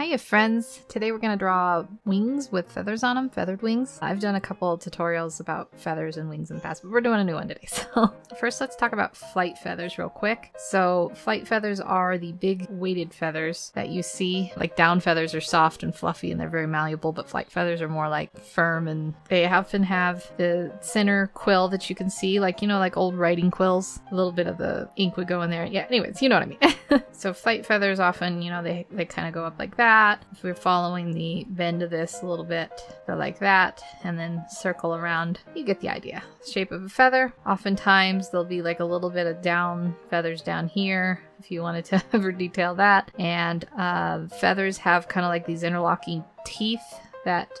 Hiya friends! Today we're going to draw wings with feathers on them, feathered wings. I've done a couple tutorials about feathers and wings in the past, but we're doing a new one today. So first let's talk about flight feathers real quick. So flight feathers are the big weighted feathers that you see. Like down feathers are soft and fluffy and they're very malleable, but flight feathers are more like firm, and they often have the center quill that you can see, like, you know, like old writing quills. A little bit of the ink would go in there. Yeah, anyways, you know what I mean. So flight feathers often, you know, they kind of go up like that. If we're following the bend of this a little bit, go like that, and then circle around. You get the idea. Shape of a feather. Oftentimes there'll be like a little bit of down feathers down here, if you wanted to ever detail that. And feathers have kind of like these interlocking teeth that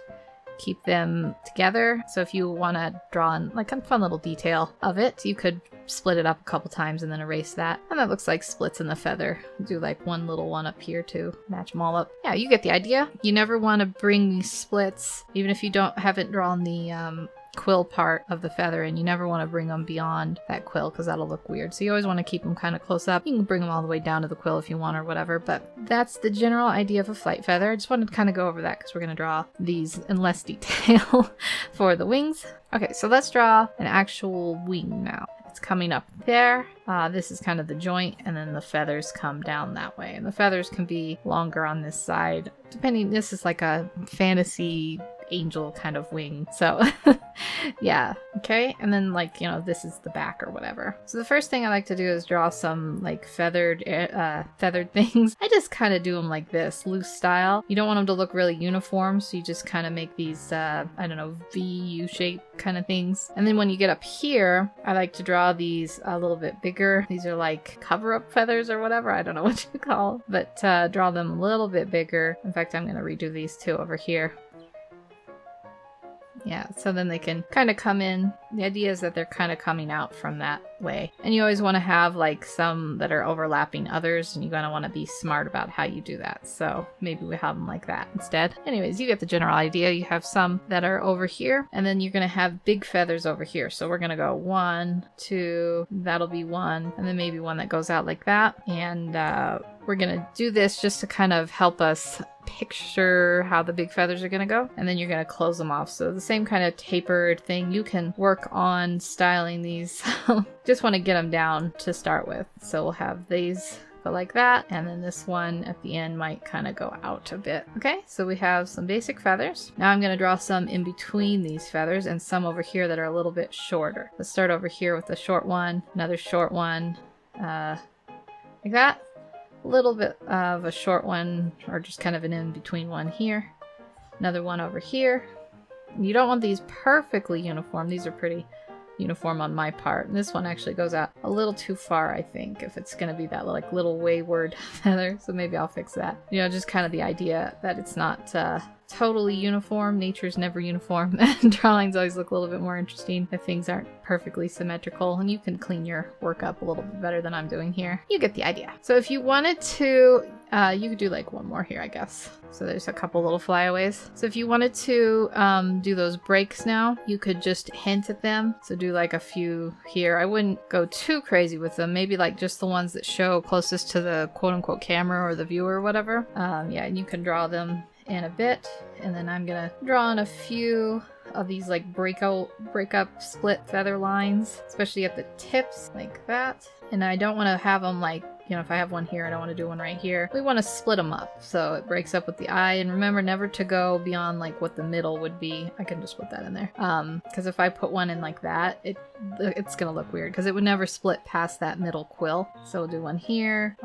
keep them together. So if you want to draw in like a fun little detail of it, you could split it up a couple times and then erase that. And that looks like splits in the feather. Do like one little one up here to match them all up. Yeah, you get the idea. You never want to bring these splits, even if you haven't drawn the quill part of the feather, and you never want to bring them beyond that quill because that'll look weird. So you always want to keep them kind of close up. You can bring them all the way down to the quill if you want or whatever, but that's the general idea of a flight feather. I just wanted to kind of go over that because we're going to draw these in less detail for the wings. Okay, so let's draw an actual wing now. It's coming up there. This is kind of the joint, and then the feathers come down that way. And the feathers can be longer on this side, depending. This is like a fantasy angel kind of wing. So yeah, okay. And then, like, you know, this is the back or whatever. So the first thing I like to do is draw some like feathered things. I just kind of do them like this, loose style. You don't want them to look really uniform, so you just kind of make these I don't know, V-U shape kind of things. And then when you get up here, I like to draw these a little bit bigger. These are like cover-up feathers or whatever. I don't know what you call them, but draw them a little bit bigger. In fact, I'm going to redo these two over here. Yeah, so then they can kind of come in. The idea is that they're kind of coming out from that way. And you always want to have like some that are overlapping others, and you're going to want to be smart about how you do that. So maybe we have them like that instead. Anyways, you get the general idea. You have some that are over here, and then you're going to have big feathers over here. So we're going to go 1, 2, that'll be 1, and then maybe one that goes out like that. And we're going to do this just to kind of help us picture how the big feathers are going to go, and then you're going to close them off. So the same kind of tapered thing. You can work on styling these. Just want to get them down to start with. So we'll have these go like that, and then this one at the end might kind of go out a bit. Okay, so we have some basic feathers. Now I'm going to draw some in between these feathers and some over here that are a little bit shorter. Let's start over here with the short one, another short one, like that. A little bit of a short one, or just kind of an in-between one here. Another one over here. You don't want these perfectly uniform. These are pretty uniform on my part. And this one actually goes out a little too far, I think, if it's going to be that like little wayward feather. So maybe I'll fix that. You know, just kind of the idea that it's not totally uniform. Nature's never uniform. Drawings always look a little bit more interesting if things aren't perfectly symmetrical, and you can clean your work up a little bit better than I'm doing here. You get the idea. So if you wanted to, you could do like one more here, I guess. So there's a couple little flyaways. So if you wanted to do those breaks now, you could just hint at them. So do like a few here. I wouldn't go too crazy with them. Maybe like just the ones that show closest to the quote-unquote camera or the viewer or whatever. Yeah, and you can draw them in a bit, and then I'm gonna draw in a few of these like break up split feather lines, especially at the tips like that. And I don't want to have them like, you know, if I have one here, I don't want to do one right here. We want to split them up so it breaks up with the eye. And remember never to go beyond like what the middle would be. I can just put that in there. Because if I put one in like that, it's gonna look weird because it would never split past that middle quill. So we'll do one here,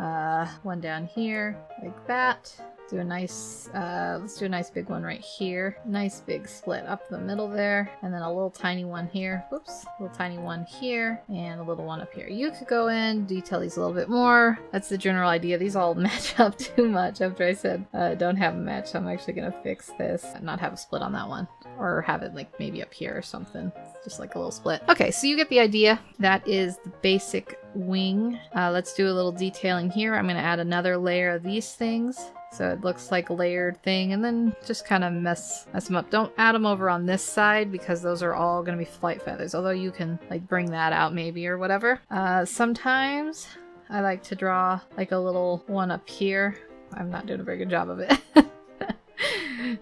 one down here like that. Do a nice, let's do a nice big one right here. Nice big split up the middle there. And then a little tiny one here. Whoops. A little tiny one here. And a little one up here. You could go in, detail these a little bit more. That's the general idea. These all match up too much after I said don't have them match. So I'm actually going to fix this and not have a split on that one. Or have it like maybe up here or something. Just like a little split. Okay, so you get the idea. That is the basic wing. Let's do a little detailing here. I'm going to add another layer of these things. So it looks like a layered thing, and then just kind of mess them up. Don't add them over on this side because those are all going to be flight feathers, although you can like bring that out maybe or whatever. Sometimes I like to draw like a little one up here I'm not doing a very good job of it.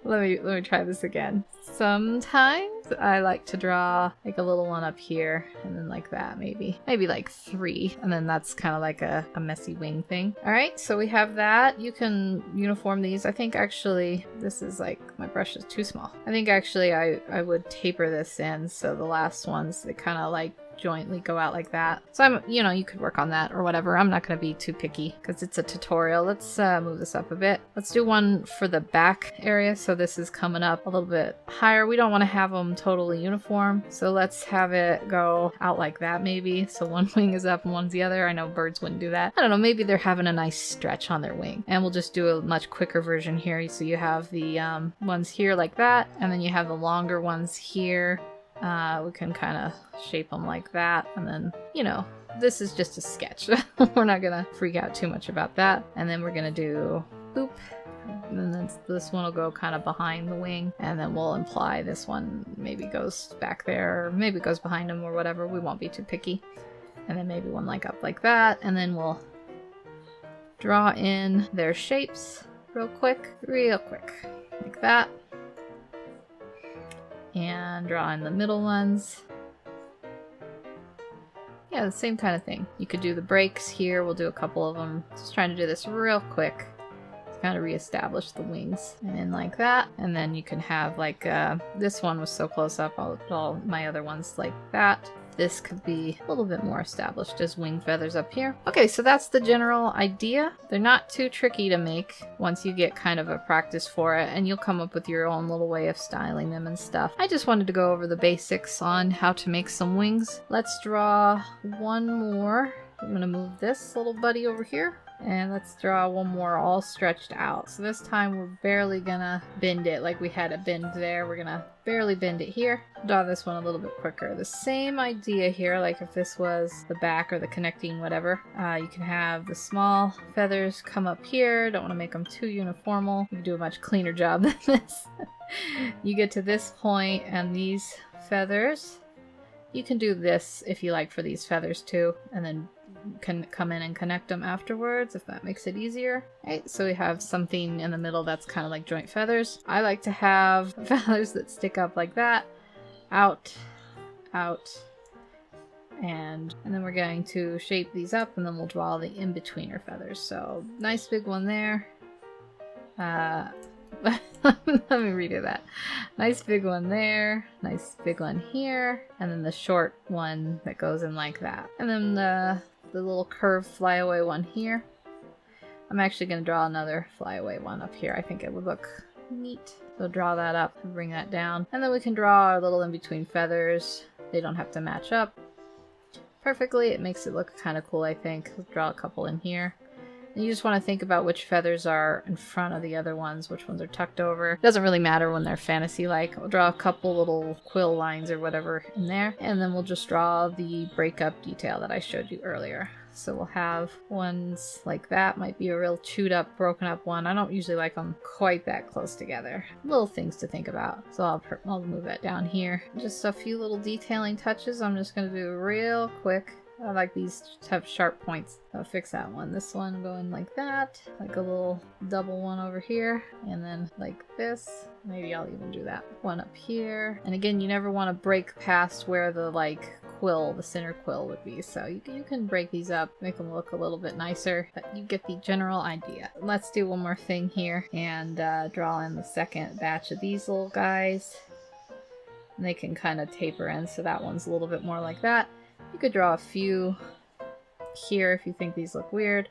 Let me try this again. Sometimes I like to draw like a little one up here and then like that maybe like 3, and then that's kind of like a messy wing thing. All right, so we have that. You can uniform these. I think actually this is like, my brush is too small. I think actually I would taper this in so the last ones, they kind of like jointly go out like that. So you could work on that or whatever. I'm not going to be too picky because it's a tutorial. Let's move this up a bit. Let's do one for the back area. So this is coming up a little bit higher. We don't want to have them totally uniform. So let's have it go out like that maybe. So one wing is up and one's the other. I know birds wouldn't do that. I don't know. Maybe they're having a nice stretch on their wing. And we'll just do a much quicker version here. So you have the ones here like that. And then you have the longer ones here. We can kind of shape them like that, and then, this is just a sketch. We're not gonna freak out too much about that. And then we're gonna do boop, and then this one will go kind of behind the wing, and then we'll imply this one maybe goes back there, or maybe goes behind them or whatever. We won't be too picky. And then maybe one like up like that, and then we'll draw in their shapes real quick, like that. And draw in the middle ones. Yeah, the same kind of thing. You could do the breaks here. We'll do a couple of them. Just trying to do this real quick to kind of reestablish the wings. And then like that. And then you can have like, this one was so close up. I'll put all my other ones like that. This could be a little bit more established as wing feathers up here. Okay, so that's the general idea. They're not too tricky to make once you get kind of a practice for it, and you'll come up with your own little way of styling them and stuff. I just wanted to go over the basics on how to make some wings. Let's draw one more. I'm gonna move this little buddy over here. And let's draw one more all stretched out. So this time we're barely gonna bend it like we had a bend there. We're gonna barely bend it here. Draw this one a little bit quicker. The same idea here, like if this was the back or the connecting whatever. You can have the small feathers come up here. Don't want to make them too uniformal. You can do a much cleaner job than this. You get to this point and these feathers. You can do this if you like for these feathers too, and then can come in and connect them afterwards if that makes it easier. Right, so we have something in the middle that's kind of like joint feathers. I like to have feathers that stick up like that, out, and then we're going to shape these up, and then we'll draw the in-betweener feathers. So nice big one there. Let me redo that. Nice big one there, nice big one here, and then the short one that goes in like that, and then the little curved flyaway one here. I'm actually going to draw another flyaway one up here. I think it would look neat. So draw that up and bring that down. And then we can draw our little in-between feathers. They don't have to match up perfectly. It makes it look kind of cool, I think. Let's draw a couple in here. And you just want to think about which feathers are in front of the other ones, which ones are tucked over. It doesn't really matter when they're fantasy-like. We'll draw a couple little quill lines or whatever in there, and then we'll just draw the breakup detail that I showed you earlier. So we'll have ones like that. Might be a real chewed up, broken up one. I don't usually like them quite that close together. Little things to think about. So I'll move that down here. Just a few little detailing touches I'm just going to do real quick. I like these to have sharp points. I'll fix that one. This one going like that. Like a little double one over here. And then like this. Maybe I'll even do that one up here. And again, you never want to break past where the like quill, the center quill would be. So you can break these up, make them look a little bit nicer. But you get the general idea. Let's do one more thing here and draw in the second batch of these little guys. And they can kind of taper in. So that one's a little bit more like that. You could draw a few here if you think these look weird,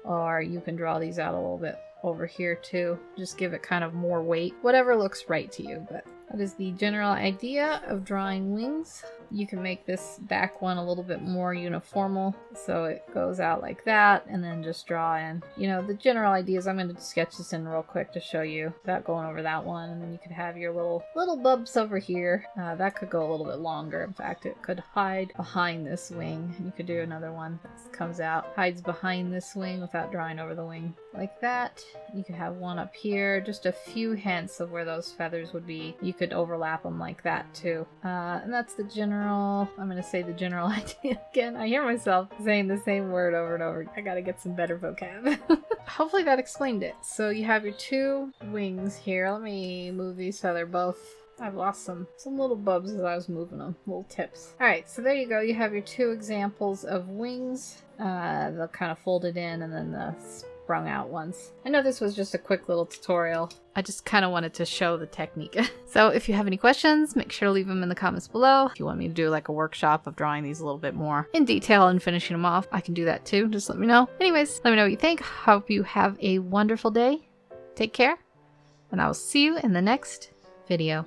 or you can draw these out a little bit over here too. Just give it kind of more weight, whatever looks right to you. But that is the general idea of drawing wings. You can make this back one a little bit more uniformal, so it goes out like that, and then just draw in. You know, the general idea is I'm going to sketch this in real quick to show you without going over that one, and then you could have your little bubs over here. That could go a little bit longer. In fact, it could hide behind this wing. You could do another one that comes out, hides behind this wing without drawing over the wing like that. You could have one up here, just a few hints of where those feathers would be. You could overlap them like that too. And that's the general, I'm going to say the general idea again. I hear myself saying the same word over and over. I gotta get some better vocab. Hopefully that explained it. So you have your 2 wings here. Let me move these so they're both... I've lost some little bubs as I was moving them, little tips. Alright, so there you go. You have your 2 examples of wings. They'll kind of folded in and then the sprung out ones. I know this was just a quick little tutorial. I just kind of wanted to show the technique. So if you have any questions, make sure to leave them in the comments below. If you want me to do like a workshop of drawing these a little bit more in detail and finishing them off, I can do that too. Just let me know. Anyways, let me know what you think. Hope you have a wonderful day. Take care, and I will see you in the next video.